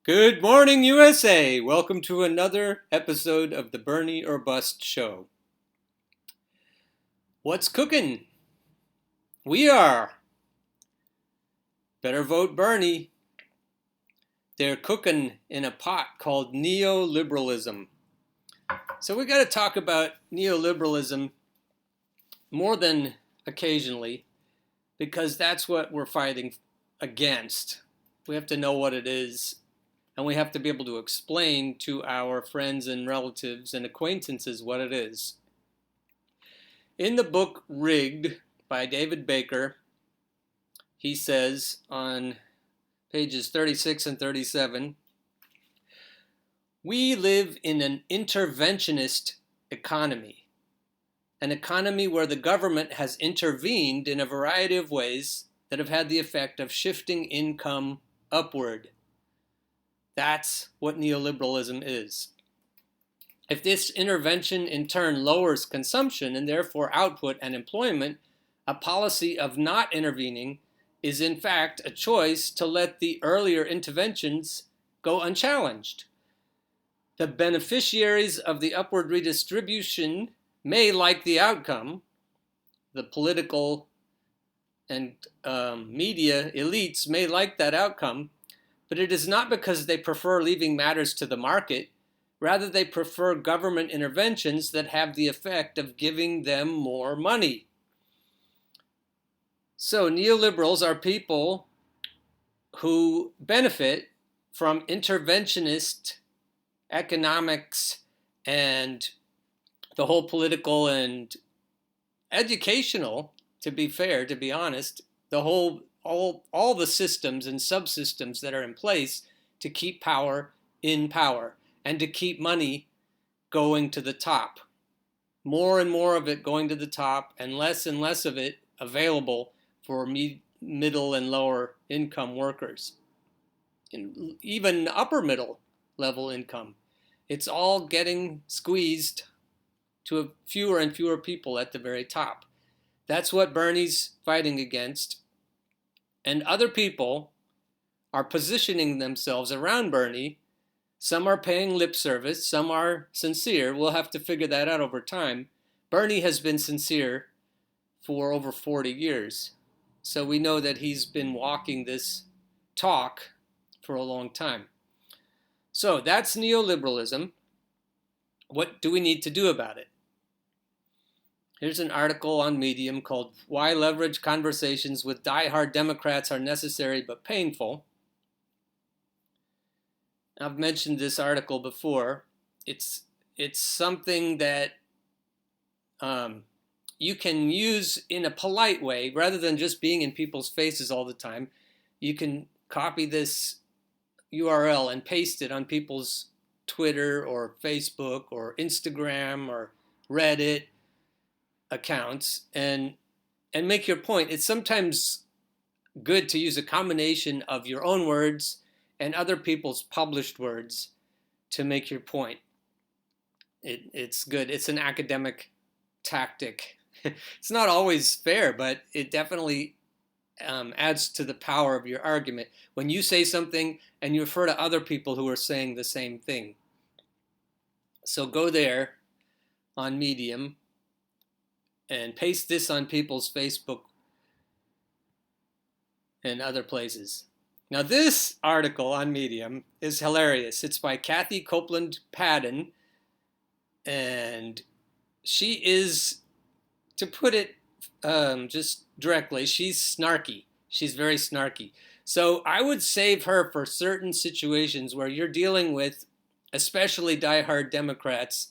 Good morning, USA! Welcome to another episode of the Bernie or Bust Show. What's cooking? We are. Better vote Bernie. They're cooking in a pot called neoliberalism. So we got to talk about neoliberalism more than occasionally because that's what we're fighting against. We have to know what it is. And we have to be able to explain to our friends and relatives and acquaintances what it is. In the book Rigged by David Baker, he says on pages 36 and 37, we live in an interventionist economy, an economy where the government has intervened in a variety of ways that have had the effect of shifting income upward. That's what neoliberalism is. If this intervention in turn lowers consumption and therefore output and employment, a policy of not intervening is in fact a choice to let the earlier interventions go unchallenged. The beneficiaries of the upward redistribution may like the outcome. The political and media elites may like that outcome, but it is not because they prefer leaving matters to the market. Rather, they prefer government interventions that have the effect of giving them more money. So neoliberals are people who benefit from interventionist economics and the whole political and educational, to be fair, to be honest, the whole all the systems and subsystems that are in place to keep power in power and to keep money going to the top. More and more of it going to the top and less of it available for middle and lower income workers. And even upper middle level income. It's all getting squeezed to fewer and fewer people at the very top. That's what Bernie's fighting against. And other people are positioning themselves around Bernie. Some are paying lip service, some are sincere. We'll have to figure that out over time. Bernie has been sincere for over 40 years. So we know that he's been walking this talk for a long time. So that's neoliberalism. What do we need to do about it? Here's an article on Medium called Why Leverage Conversations with Die-Hard Democrats Are Necessary But Painful. I've mentioned this article before. It's something that you can use in a polite way rather than just being in people's faces all the time. You can copy this URL and paste it on people's Twitter or Facebook or Instagram or Reddit accounts and make your point. It's sometimes good to use a combination of your own words and other people's published words to make your point. It's good. It's an academic tactic. It's not always fair, but it definitely adds to the power of your argument when you say something and you refer to other people who are saying the same thing. So go there on Medium and paste this on people's Facebook and other places. Now this article on Medium is hilarious. It's by Copeland Padden, and she is, to put it just directly, she's snarky. She's very snarky. So I would save her for certain situations where you're dealing with especially diehard Democrats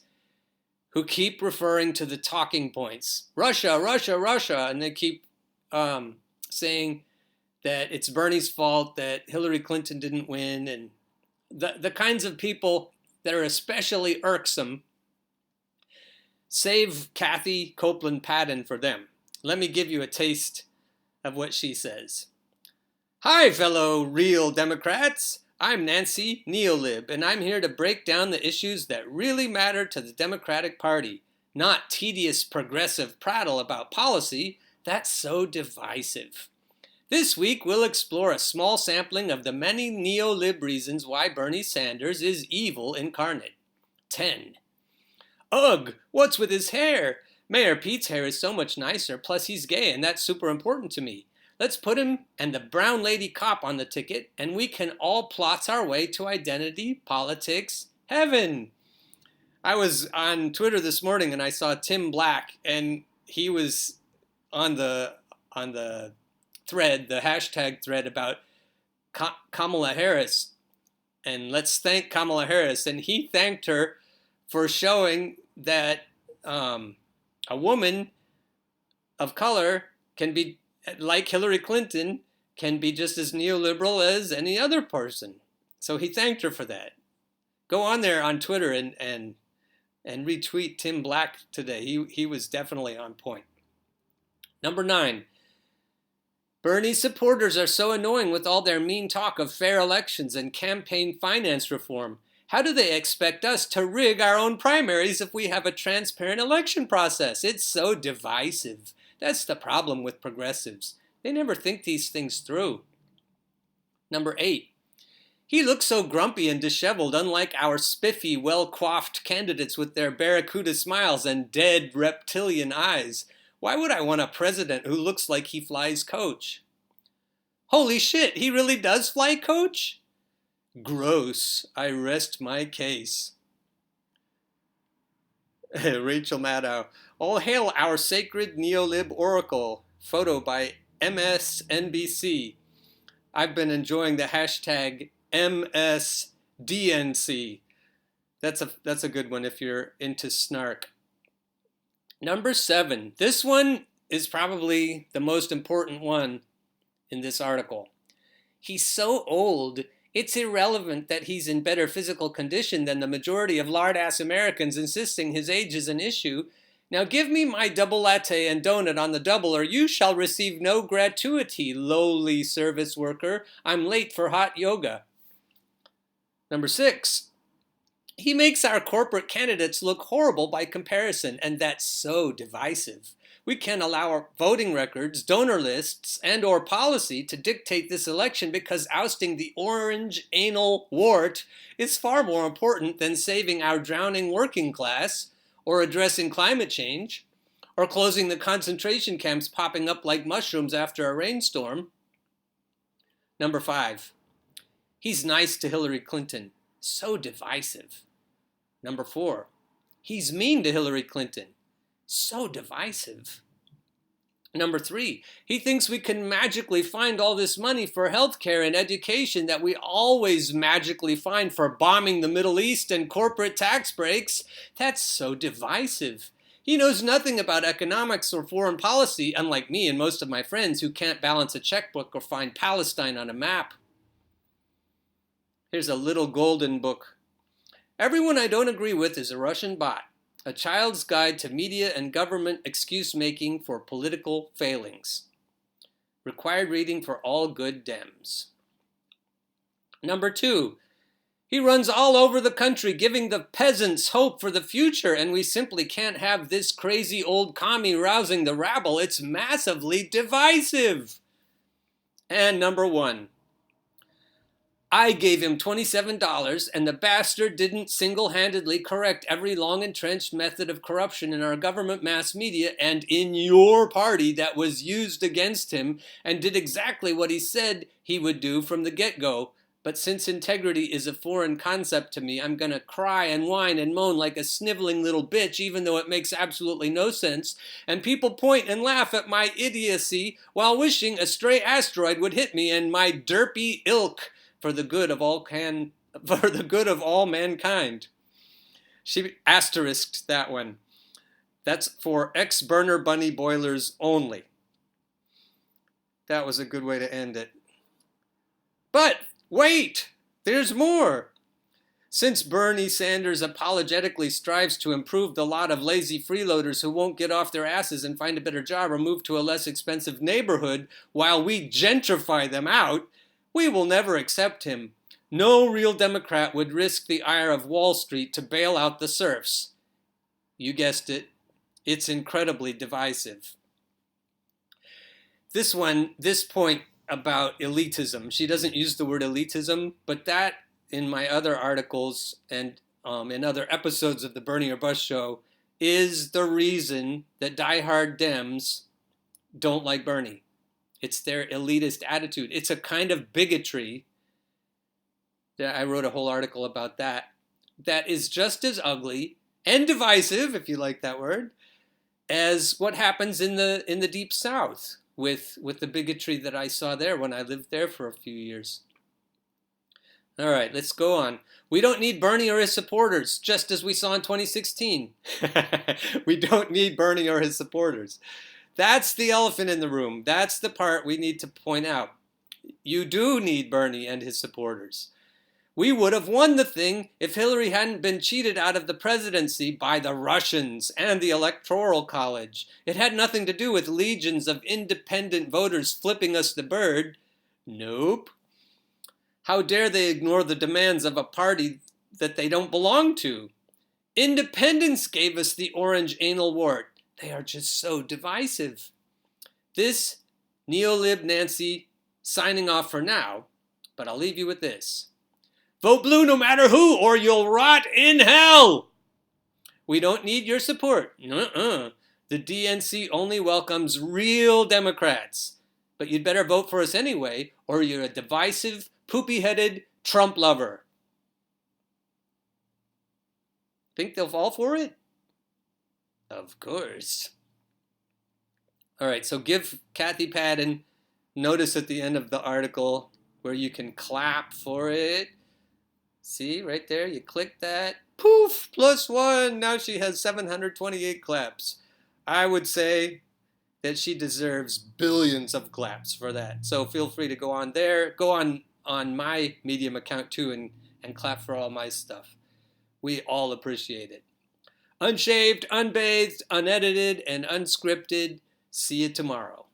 who keep referring to the talking points. Russia, Russia, Russia. And they keep saying that it's Bernie's fault that Hillary Clinton didn't win. And the kinds of people that are especially irksome, save Copeland Padden for them. Let me give you a taste of what she says. Hi, fellow real Democrats. I'm Nancy Neolib, and I'm here to break down the issues that really matter to the Democratic Party, not tedious progressive prattle about policy that's so divisive. This week, we'll explore a small sampling of the many neo-lib reasons why Bernie Sanders is evil incarnate. 10. Ugh, what's with his hair? Mayor Pete's hair is so much nicer, plus he's gay, and that's super important to me. Let's put him and the brown lady cop on the ticket, and we can all plot our way to identity, politics, heaven. I was on Twitter this morning, and I saw Tim Black, and he was on the thread, the hashtag thread about Kamala Harris, and let's thank Kamala Harris. And he thanked her for showing that a woman of color can be, like Hillary Clinton, can be just as neoliberal as any other person. So he thanked her for that. Go on there on Twitter and retweet Tim Black today. He was definitely on point. Number 9. Bernie's supporters are so annoying with all their mean talk of fair elections and campaign finance reform. How do they expect us to rig our own primaries if we have a transparent election process? It's so divisive. That's the problem with progressives. They never think these things through. Number 8. He looks so grumpy and disheveled, unlike our spiffy, well-coiffed candidates with their barracuda smiles and dead reptilian eyes. Why would I want a president who looks like he flies coach? Holy shit, he really does fly coach? Gross. I rest my case. Rachel Maddow. All hail our sacred neolib oracle. Photo by MSNBC. I've been enjoying the hashtag MSDNC. That's a good one if you're into snark. Number 7. This one is probably the most important one in this article. He's so old, it's irrelevant that he's in better physical condition than the majority of lard-ass Americans, insisting his age is an issue. Now give me my double latte and donut on the double, or you shall receive no gratuity, lowly service worker. I'm late for hot yoga. Number 6. He makes our corporate candidates look horrible by comparison, and that's so divisive. We can't allow our voting records, donor lists, and/or policy to dictate this election because ousting the orange anal wart is far more important than saving our drowning working class, or addressing climate change, or closing the concentration camps popping up like mushrooms after a rainstorm. Number 5. He's nice to Hillary Clinton. So divisive. Number 4. He's mean to Hillary Clinton. So divisive. Number 3. He thinks we can magically find all this money for healthcare and education that we always magically find for bombing the Middle East and corporate tax breaks. That's so divisive. He knows nothing about economics or foreign policy, unlike me and most of my friends who can't balance a checkbook or find Palestine on a map. Here's a little golden book. Everyone I don't agree with is a Russian bot. A child's guide to media and government excuse-making for political failings. Required reading for all good Dems. Number 2. He runs all over the country giving the peasants hope for the future, and we simply can't have this crazy old commie rousing the rabble. It's massively divisive. And number 1. I gave him $27, and the bastard didn't single-handedly correct every long-entrenched method of corruption in our government, mass media, and in your party that was used against him, and did exactly what he said he would do from the get-go. But since integrity is a foreign concept to me, I'm gonna cry and whine and moan like a sniveling little bitch, even though it makes absolutely no sense, and people point and laugh at my idiocy while wishing a stray asteroid would hit me and my derpy ilk, for the good of all mankind. She asterisked that one. That's for ex-burner bunny boilers only. That was a good way to end it. But wait, there's more. Since Bernie Sanders apologetically strives to improve the lot of lazy freeloaders who won't get off their asses and find a better job or move to a less expensive neighborhood while we gentrify them out, we will never accept him. No real Democrat would risk the ire of Wall Street to bail out the serfs. You guessed it. It's incredibly divisive. This point about elitism. She doesn't use the word elitism, but that in my other articles and in other episodes of the Bernie or Bust show is the reason that diehard Dems don't like Bernie. It's their elitist attitude. It's a kind of bigotry. I wrote a whole article about that. That is just as ugly and divisive, if you like that word, as what happens in the Deep South with the bigotry that I saw there when I lived there for a few years. All right, let's go on. We don't need Bernie or his supporters, just as we saw in 2016. We don't need Bernie or his supporters. That's the elephant in the room. That's the part we need to point out. You do need Bernie and his supporters. We would have won the thing if Hillary hadn't been cheated out of the presidency by the Russians and the Electoral College. It had nothing to do with legions of independent voters flipping us the bird. Nope. How dare they ignore the demands of a party that they don't belong to? Independents gave us the orange anal wart. They are just so divisive. This neolib Nancy signing off for now, but I'll leave you with this. Vote blue no matter who, or you'll rot in hell. We don't need your support. The DNC only welcomes real Democrats. But you'd better vote for us anyway, or you're a divisive, poopy-headed Trump lover. Think they'll fall for it? Of course. All right, so give Kathy Padden notice at the end of the article where you can clap for it. See, right there, you click that. Poof, +1. Now she has 728 claps. I would say that she deserves billions of claps for that. So feel free to go on there. Go on my Medium account too and clap for all my stuff. We all appreciate it. Unshaved, unbathed, unedited, and unscripted. See you tomorrow.